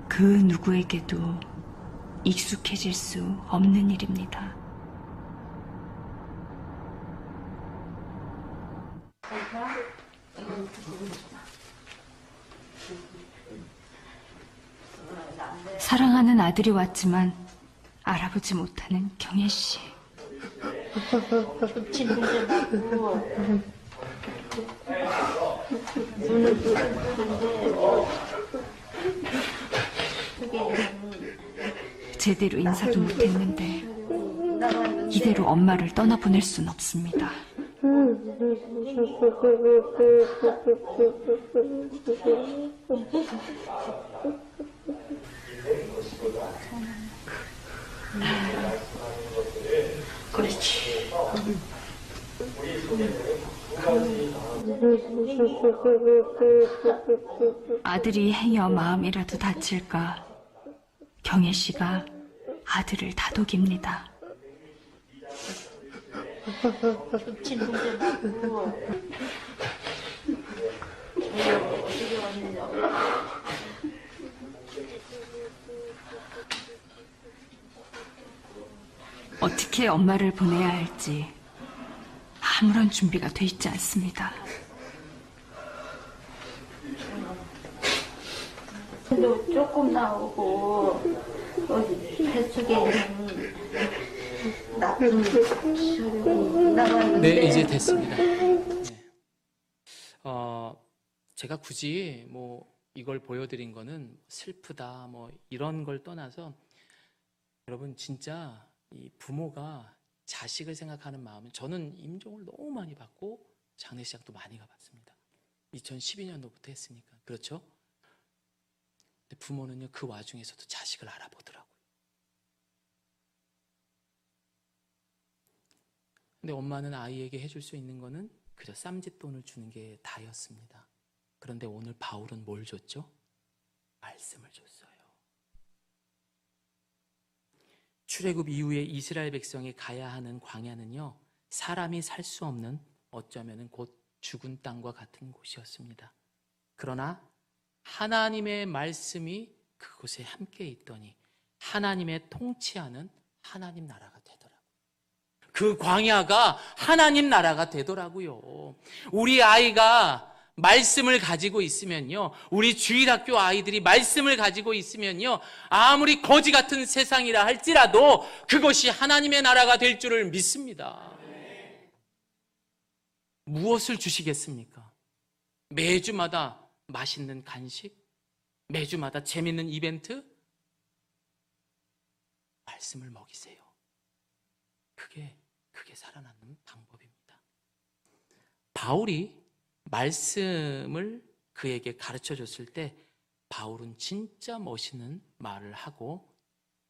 그 누구에게도 익숙해질 수 없는 일입니다. 사랑하는 아들이 왔지만 알아보지 못하는 경혜 씨. 제대로 인사도 못했는데 이대로 엄마를 떠나보낼 순 없습니다. 그렇지. 아들이 행여 마음이라도 다칠까 경혜 씨가 아들을 다독입니다. 어떻게 엄마를 보내야 할지 아무런 준비가 돼 있지 않습니다. 조금 나오고 뱃속에는 나쁜 혈육이 나가는데 네, 이제 됐습니다. 네. 제가 굳이 이걸 보여드린 거는 슬프다 이런 걸 떠나서 여러분 진짜 이 부모가 자식을 생각하는 마음은 저는 임종을 너무 많이 받고 장례식장도 많이 가봤습니다. 2012년도부터 했으니까. 그렇죠? 근데 부모는요 그 와중에서도 자식을 알아보더라고요. 근데 엄마는 아이에게 해줄 수 있는 거는 그저 쌈짓돈을 주는 게 다였습니다. 그런데 오늘 바울은 뭘 줬죠? 말씀을 줬어요. 출애굽 이후에 이스라엘 백성이 가야 하는 광야는요 사람이 살 수 없는 어쩌면 곧 죽은 땅과 같은 곳이었습니다. 그러나 하나님의 말씀이 그곳에 함께 있더니 하나님의 통치하는 하나님 나라가 되더라고요. 그 광야가 하나님 나라가 되더라고요. 우리 아이가 말씀을 가지고 있으면요, 우리 주일학교 아이들이 말씀을 가지고 있으면요, 아무리 거지 같은 세상이라 할지라도 그것이 하나님의 나라가 될 줄을 믿습니다. 무엇을 주시겠습니까? 매주마다 맛있는 간식, 매주마다 재밌는 이벤트, 말씀을 먹이세요. 그게 살아남는 방법입니다. 바울이 말씀을 그에게 가르쳐 줬을 때 바울은 진짜 멋있는 말을 하고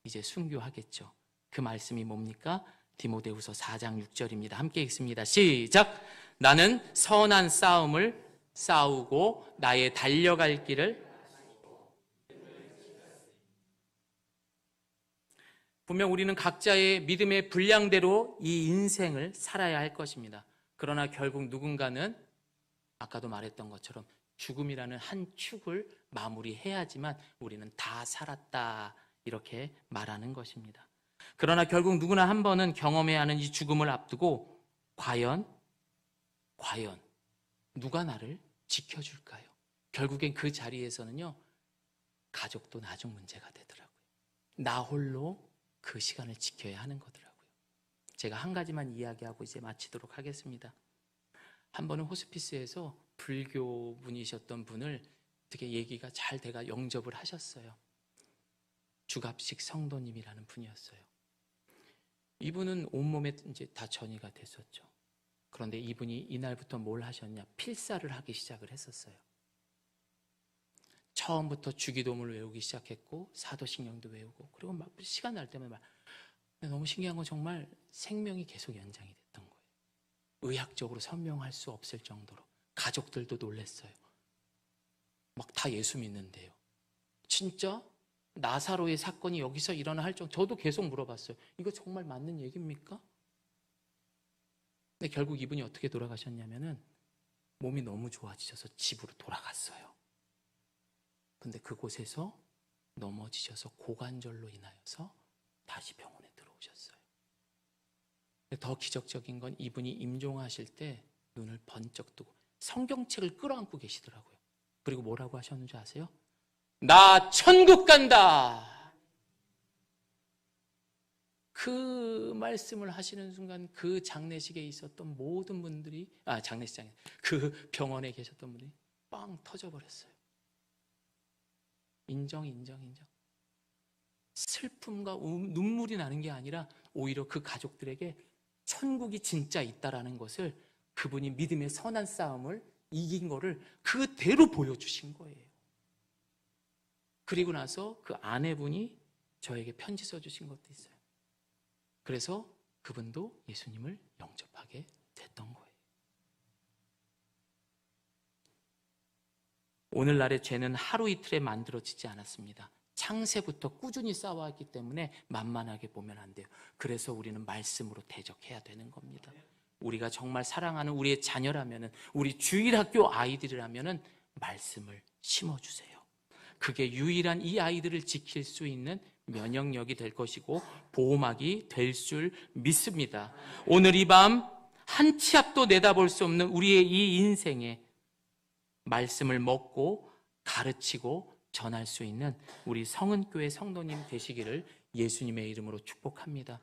이제 순교하겠죠. 그 말씀이 뭡니까? 디모데후서 4장 6절입니다. 함께 읽습니다. 시작! 나는 선한 싸움을 싸우고 나의 달려갈 길을, 분명 우리는 각자의 믿음의 분량대로 이 인생을 살아야 할 것입니다. 그러나 결국 누군가는 아까도 말했던 것처럼 죽음이라는 한 축을 마무리해야지만 우리는 다 살았다, 이렇게 말하는 것입니다. 그러나 결국 누구나 한 번은 경험해야 하는 이 죽음을 앞두고 과연 누가 나를 지켜줄까요? 결국엔 그 자리에서는요, 가족도 나중 문제가 되더라고요. 나 홀로 그 시간을 지켜야 하는 거더라고요. 제가 한 가지만 이야기하고 이제 마치도록 하겠습니다. 한 번은 호스피스에서 불교 분이셨던 분을 되게 얘기가 잘 돼가 영접을 하셨어요. 주갑식 성도님이라는 분이었어요. 이분은 온몸에 이제 다 전이가 됐었죠. 그런데 이분이 이날부터 뭘 하셨냐? 필사를 하기 시작을 했었어요. 처음부터 주기도문을 외우기 시작했고 사도신경도 외우고, 그리고 막 시간 날 때마다 너무 신기한 건 정말 생명이 계속 연장이 됐던 거예요. 의학적으로 설명할 수 없을 정도로 가족들도 놀랐어요. 막 다 예수 믿는데요. 진짜 나사로의 사건이 여기서 일어나 할 정도. 저도 계속 물어봤어요. 이거 정말 맞는 얘기입니까? 근데 결국 이분이 어떻게 돌아가셨냐면은 몸이 너무 좋아지셔서 집으로 돌아갔어요. 근데 그곳에서 넘어지셔서 고관절로 인하여서 다시 병원에 들어오셨어요. 더 기적적인 건 이분이 임종하실 때 눈을 번쩍 뜨고 성경책을 끌어안고 계시더라고요. 그리고 뭐라고 하셨는지 아세요? 나 천국 간다. 그 말씀을 하시는 순간 그 장례식에 있었던 모든 분들이, 장례식장에 그 병원에 계셨던 분들이 빵 터져버렸어요. 인정. 슬픔과 눈물이 나는 게 아니라 오히려 그 가족들에게 천국이 진짜 있다라는 것을, 그분이 믿음의 선한 싸움을 이긴 거를 그대로 보여주신 거예요. 그리고 나서 그 아내분이 저에게 편지 써주신 것도 있어요. 그래서 그분도 예수님을 영접하게 됐던 거예요. 오늘날의 죄는 하루 이틀에 만들어지지 않았습니다. 창세부터 꾸준히 쌓아왔기 때문에 만만하게 보면 안 돼요. 그래서 우리는 말씀으로 대적해야 되는 겁니다. 우리가 정말 사랑하는 우리의 자녀라면은, 우리 주일학교 아이들이라면은 말씀을 심어주세요. 그게 유일한 이 아이들을 지킬 수 있는 면역력이 될 것이고 보호막이 될 줄 믿습니다. 오늘 이 밤 한 치 앞도 내다볼 수 없는 우리의 이 인생에 말씀을 먹고 가르치고 전할 수 있는 우리 성은교회 성도님 되시기를 예수님의 이름으로 축복합니다.